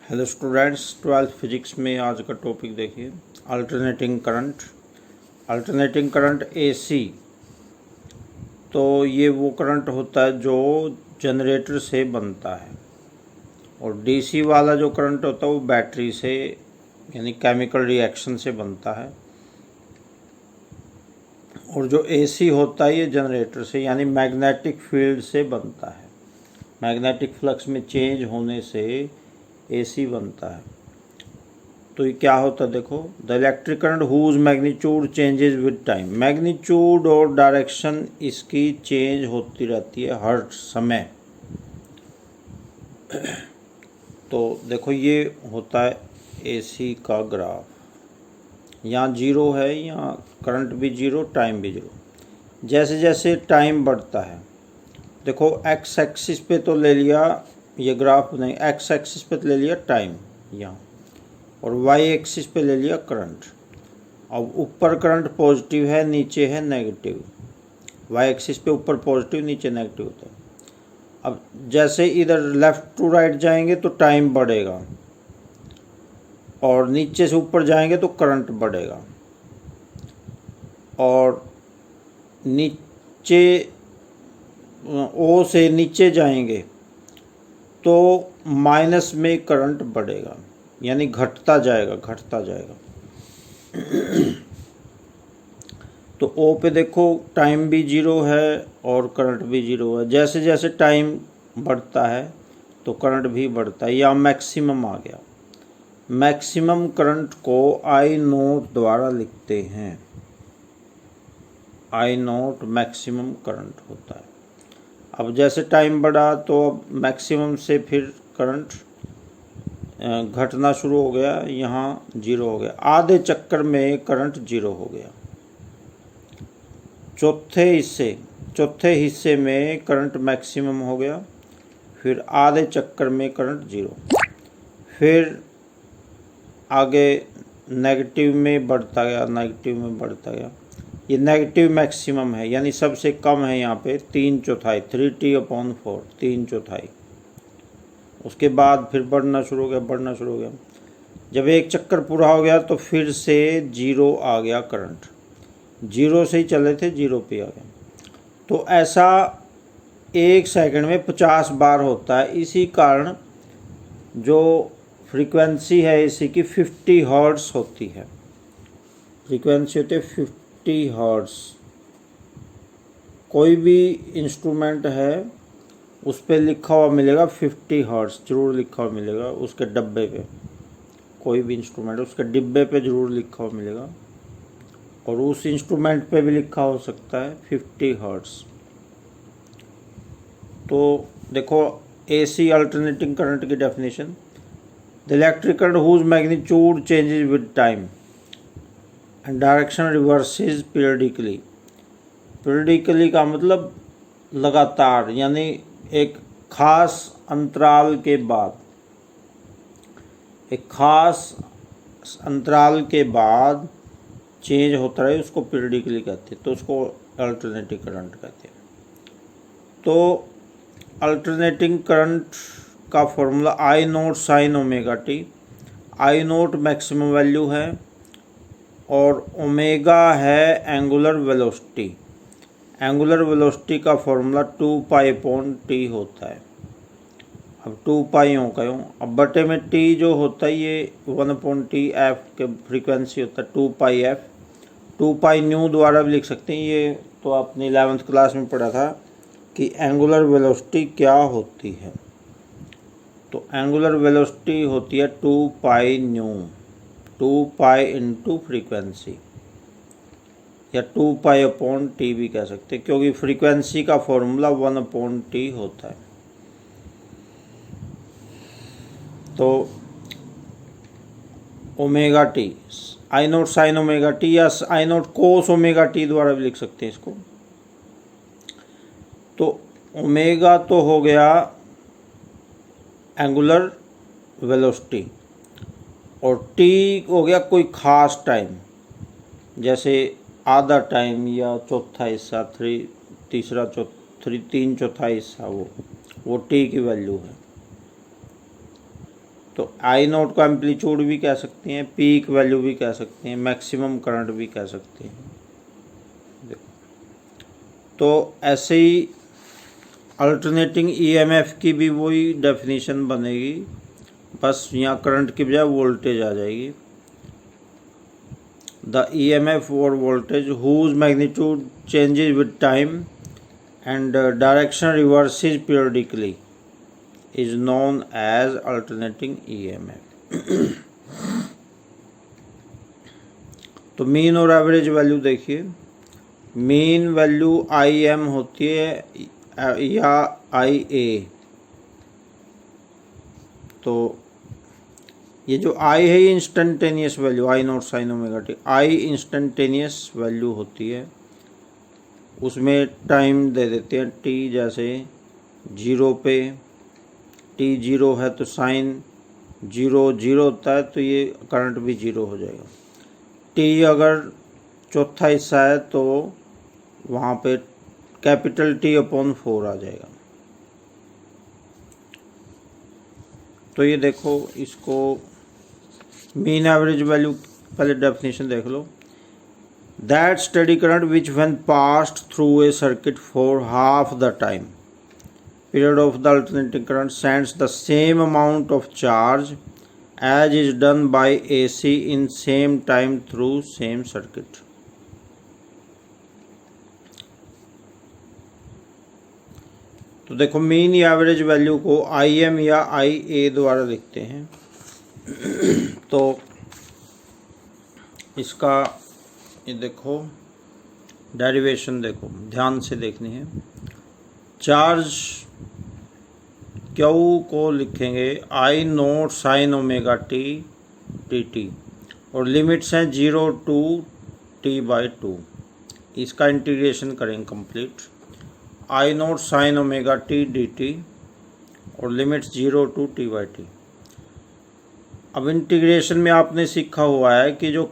Hello students, 12th physics में आज का टॉपिक देखिए alternating current. Alternating current AC, तो ये वो करंट होता है जो जनरेटर से बनता है, और डीसी वाला जो करंट होता है वो बैटरी से यानी केमिकल रिएक्शन से बनता है, और जो एसी होता है ये जनरेटर से यानी मैग्नेटिक फील्ड से बनता है। मैग्नेटिक फ्लक्स में चेंज होने से एसी बनता है। तो ये क्या होता है, देखो, the electric current whose magnitude changes with time. Magnitude और डायरेक्शन इसकी चेंज होती रहती है हर समय। तो देखो ये होता है एसी का ग्राफ, यहाँ जीरो है, यहाँ करंट भी जीरो, टाइम भी जीरो। जैसे जैसे टाइम बढ़ता है, देखो एक्स एक्सिस पे तो ले लिया ये ग्राफ, नहीं, एक्स एक्सिस पे ले लिया टाइम यहाँ, और वाई एक्सिस पे ले लिया करंट। अब ऊपर करंट पॉजिटिव है, नीचे है नेगेटिव। वाई एक्सिस पे ऊपर पॉजिटिव, नीचे नेगेटिव होता है। अब जैसे इधर लेफ़्ट टू राइट जाएंगे तो टाइम बढ़ेगा, और नीचे से ऊपर जाएंगे तो करंट बढ़ेगा, और नीचे ओ से नीचे जाएंगे तो माइनस में करंट बढ़ेगा, यानी घटता जाएगा। तो ओ पे देखो टाइम भी जीरो है और करंट भी जीरो है। जैसे जैसे टाइम बढ़ता है तो करंट भी बढ़ता है। या मैक्सिमम आ गया। मैक्सिमम करंट को आई नोट द्वारा लिखते हैं। आई नोट मैक्सिमम करंट होता है। अब जैसे टाइम बढ़ा तो अब मैक्सिमम से फिर करंट घटना शुरू हो गया, यहाँ जीरो हो गया। आधे चक्कर में करंट जीरो हो गया। चौथे हिस्से में करंट मैक्सिमम हो गया, फिर आधे चक्कर में करंट जीरो, फिर आगे नेगेटिव में बढ़ता गया। ये नेगेटिव मैक्सिमम है, यानी सबसे कम है यहाँ पे 3/4, 3T/4, 3/4। उसके बाद फिर बढ़ना शुरू हो गया। जब एक चक्कर पूरा हो गया तो फिर से जीरो आ गया करंट। जीरो से ही चले थे, जीरो पे आ गया। तो ऐसा 1 सेकंड में 50 बार होता है। इसी कारण जो फ्रीक्वेंसी है इसी की 50 हर्ट्ज़ होती है। फ्रीक्वेंसी होती है 50 हर्ट्ज़। कोई भी इंस्ट्रूमेंट है उस पर लिखा हुआ मिलेगा 50 हर्ट्ज़, जरूर लिखा हुआ मिलेगा उसके डब्बे पे। कोई भी इंस्ट्रूमेंट उसके डिब्बे पे जरूर लिखा हुआ मिलेगा, और उस इंस्ट्रूमेंट पे भी लिखा हो सकता है 50 हर्ट्ज़। तो देखो एसी अल्टरनेटिंग करंट की definition, the electric current whose magnitude changes with time and direction reverses periodically. Periodically का मतलब लगातार, यानी एक खास अंतराल के बाद चेंज होता है, उसको पीरियडिकली कहते हैं। तो उसको अल्टरनेटिंग करंट कहते हैं। तो अल्टरनेटिंग करंट का formula I naught sine omega T. I note maximum value है और ओमेगा है एंगुलर वेलोसिटी। एंगुलर वेलोसिटी का फॉर्मूला 2π/T होता है। अब 2π अब बटे में T जो होता है ये 1/T f के फ्रीक्वेंसी होता है 2πf। 2π न्यू द्वारा भी लिख सकते हैं। ये तो आपने 11th क्लास में पढ़ा था कि एंगुलर वेलोसिटी क्या होती है। तो एंगुलर वेलोसिटी होती है 2π न्यू, 2π इंटू फ्रीक्वेंसी, या 2π/T भी कह सकते हैं, क्योंकि फ्रीक्वेंसी का फॉर्मूला 1/T होता है। तो ओमेगा टी, आई नोट साइन ओमेगा टी या आई नोट कोस ओमेगा टी द्वारा भी लिख सकते हैं इसको। तो ओमेगा तो हो गया एंगुलर वेलोसिटी, और टी हो गया कोई खास टाइम, जैसे आधा टाइम या चौथा हिस्सा, 3/4 हिस्सा, वो टी की वैल्यू है। तो आई नोट को एम्पलीट्यूड भी कह सकते हैं, पीक वैल्यू भी कह सकते हैं, मैक्सिमम करंट भी कह सकते हैं। तो ऐसे ही अल्टरनेटिंग ईएमएफ की भी वही डेफिनेशन बनेगी, बस यहाँ करंट की बजाय वोल्टेज आ जाएगी। द ईएमएफ और voltage whose magnitude changes with time and direction reverses periodically is known as alternating EMF. तो मीन और एवरेज वैल्यू देखिए, मीन वैल्यू आई एम होती है या आई ए। तो ये जो आई है ये instantaneous value, I not sign omega T, I instantaneous value होती है। उसमें टाइम दे देते हैं टी, जैसे 0 पे टी 0 है तो साइन 0 होता है, तो ये करंट भी 0 हो जाएगा। टी अगर चौथा हिस्सा है तो वहाँ पे कैपिटल टी अपॉन 4 आ जाएगा। तो ये देखो, इसको मीन एवरेज वैल्यू पहले डेफिनेशन देख लो। That steady current which when passed through a circuit for half the time period of the alternating current sends the same amount of charge as is done by AC in same time through same circuit। तो देखो, mean या average value को I am या आई ए द्वारा लिखते हैं। तो इसका ये देखो डेरिवेशन देखो, ध्यान से देखनी है। चार्ज क्यू को लिखेंगे I naught sine omega T D T, और लिमिट्स हैं 0 to t/2। इसका इंटीग्रेशन करेंगे complete. I naught sine omega T D T और लिमिट्स 0 to t/t। अब इंटीग्रेशन में आपने सीखा हुआ है कि जो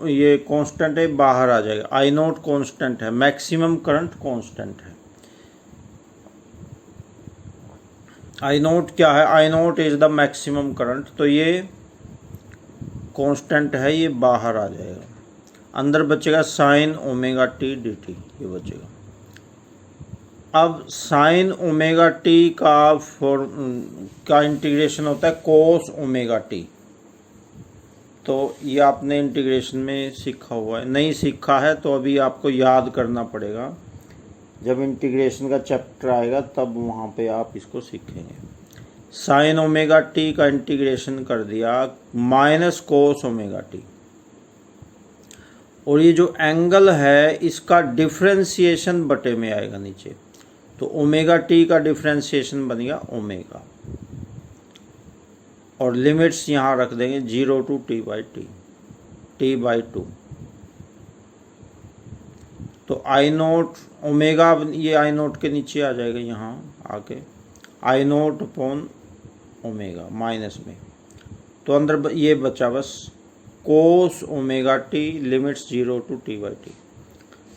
ये कांस्टेंट है बाहर आ जाएगा। आई नोट कांस्टेंट है, मैक्सिमम करंट कांस्टेंट है। आई नोट क्या है? I naught is the maximum current, तो ये कांस्टेंट है, ये बाहर आ जाएगा। अंदर बचेगा sign omega T D T, ये बचेगा। अब साइन ओमेगा टी का इंटीग्रेशन होता है कोस ओमेगा टी। तो ये आपने इंटीग्रेशन में सीखा हुआ है, नहीं सीखा है तो अभी आपको याद करना पड़ेगा। जब इंटीग्रेशन का चैप्टर आएगा तब वहाँ पे आप इसको सीखेंगे। साइन ओमेगा टी का इंटीग्रेशन कर दिया माइनस कोस ओमेगा टी, और ये जो एंगल है इसका डिफरेंशिएशन बटे में आएगा नीचे, तो ओमेगा टी का डिफरेंशिएशन बनेगा ओमेगा, और लिमिट्स यहाँ रख देंगे 0 to t/2। तो आई नोट ओमेगा, ये आई नोट के नीचे आ जाएगा, यहाँ आके आई नोट अपॉन ओमेगा माइनस में, तो अंदर ये बचा बस कोस omega T, limits 0 to t/t।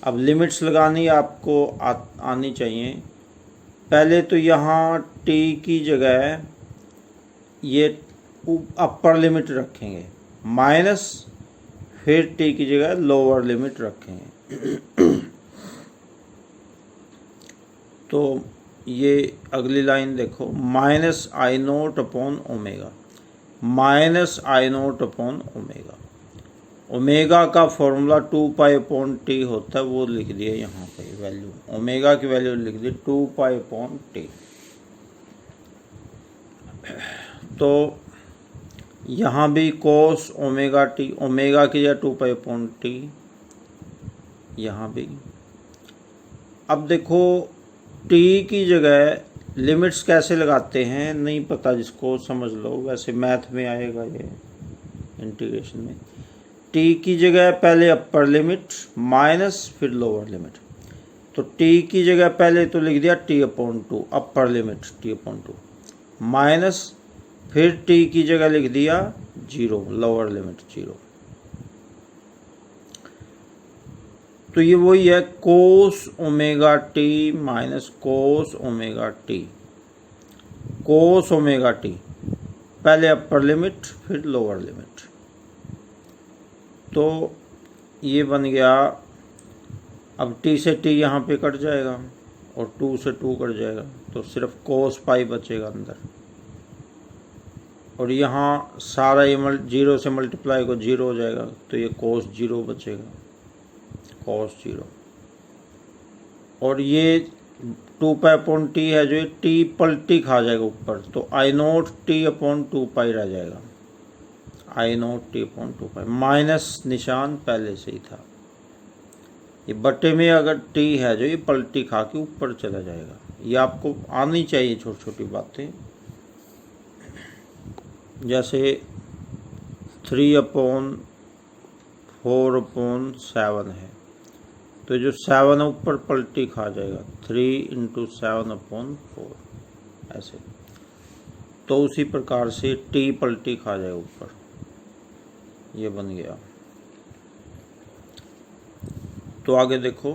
अब लिमिट्स लगानी आपको आनी चाहिए। पहले तो यहाँ टी की जगह ये अपर लिमिट रखेंगे माइनस, फिर टी की जगह लोअर लिमिट रखेंगे। तो ये अगली लाइन देखो, minus I naught upon omega, minus I naught upon omega. Omega का फॉर्मूला 2π/t होता है, वो लिख दिया यहाँ पे वैल्यू, ओमेगा की वैल्यू लिख दी 2π/t। तो यहाँ भी कोस ओमेगा टी, ओमेगा की जगह 2π/t यहाँ भी। अब देखो टी की जगह लिमिट्स कैसे लगाते हैं, नहीं पता जिसको समझ लो, वैसे मैथ में आएगा ये इंटीग्रेशन में। टी की जगह पहले अपर लिमिट माइनस फिर लोअर लिमिट, तो टी की जगह पहले तो लिख दिया t/2 upper limit t/2 minus, फिर टी की जगह लिख दिया 0 लोअर लिमिट 0। तो ये वही है कोस omega T minus cos omega T. कोस ओमेगा टी पहले अपर लिमिट फिर लोअर लिमिट। तो ये बन गया, अब t से t यहाँ पे कट जाएगा और 2 से 2 कट जाएगा, तो सिर्फ cos पाई बचेगा अंदर। और यहाँ सारा ये 0 से मल्टीप्लाई को 0 हो जाएगा, तो ये cos 0 बचेगा, cos 0। और ये 2 पाई अपॉन टी है जो ये टी पलटी खा जाएगा ऊपर, तो आई नोट टी अपॉन 2 पाई रह जाएगा, I naught T upon 2 pi. Minus निशान पहले से ही था, ये बटे में अगर टी है जो ये पलटी खा के ऊपर चला जाएगा। ये आपको आनी चाहिए छोटी छोटी बातें, जैसे 3/4/7 है, तो जो 7 ऊपर पलटी खा जाएगा, 3 × 7/4 ऐसे। तो उसी प्रकार से टी पलटी खा जाएगा ऊपर, ये बन गया। तो आगे देखो,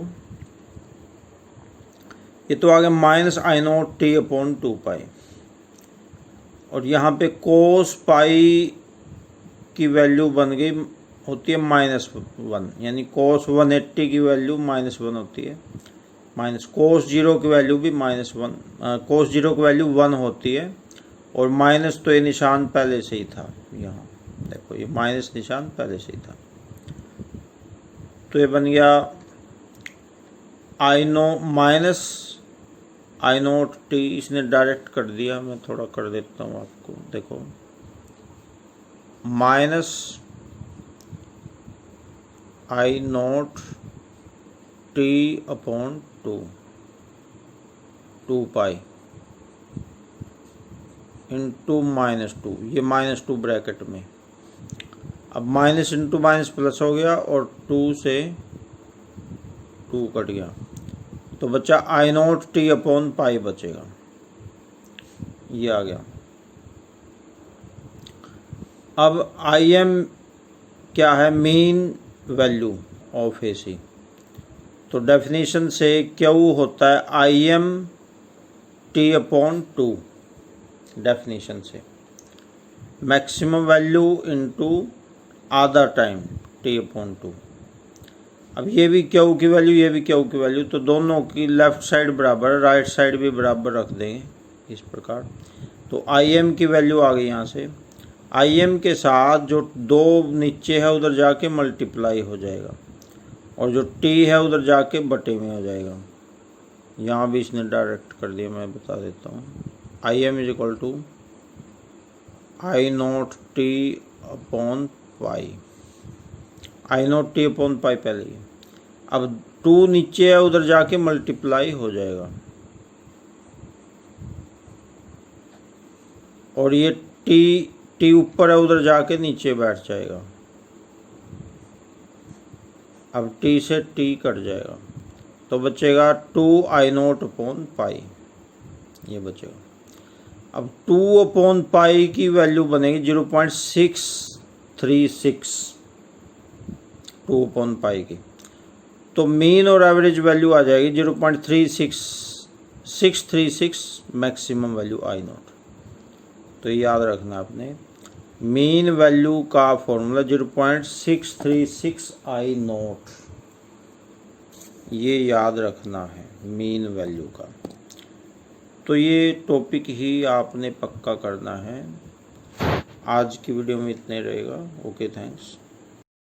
ये तो आगे minus I naught T upon 2 पाई, और यहाँ पे कोस पाई की वैल्यू बन गई होती है -1, यानी कोस 180 की वैल्यू -1 होती है, माइनस कोस 0 की वैल्यू भी -1, कोस 0 की वैल्यू 1 होती है। और माइनस तो ये निशान पहले से ही था, यहाँ देखो ये माइनस निशान पहले से ही था। तो ये बन गया माइनस आई नोट टी, इसने डायरेक्ट कर दिया, मैं थोड़ा कर देता हूँ आपको, देखो minus I naught T upon 2 pi into -2, ये -2 ब्रैकेट में। अब माइनस इंटू माइनस प्लस हो गया और 2 से 2 कट गया, तो बच्चा आई नोट टी अपॉन पाई बचेगा, ये आ गया। अब आई एम क्या है, मीन वैल्यू ऑफ ए सी। तो डेफिनेशन से क्यू होता है I am T upon 2, definition से मैक्सिमम वैल्यू इनटू आधा टाइम टी अपॉन 2। अब ये भी क्यू की वैल्यू, ये भी क्यू की वैल्यू, तो दोनों की लेफ़्ट साइड बराबर, राइट साइड भी बराबर रख देंगे इस प्रकार। तो आई एम की वैल्यू आ गई यहाँ से, आई एम के साथ जो 2 नीचे है उधर जाके मल्टीप्लाई हो जाएगा, और जो टी है उधर जाके बटे में हो जाएगा। यहाँ भी इसने डायरेक्ट कर दिया, मैं बता देता हूँ। I M is equal to I naught T upon pi, I naught T upon pi पहले ही, अब 2 नीचे है उधर जाके मल्टीप्लाई हो जाएगा, और ये टी ऊपर है उधर जाके नीचे बैठ जाएगा। अब टी से टी कट जाएगा, तो बचेगा 2 आई नोट अपॉन पाई, ये बचेगा। अब 2 अपॉन पाई की वैल्यू बनेगी 0.636, 2 अपॉन पाई की। तो मीन और एवरेज वैल्यू आ जाएगी 0.636 मैक्सिमम वैल्यू आई नोट। तो याद रखना आपने, मीन वैल्यू का फॉर्मूला 0.636 आई नोट, ये याद रखना है मीन वैल्यू का। तो ये टॉपिक ही आपने पक्का करना है। आज की वीडियो में इतने रहेगा। Okay, thanks.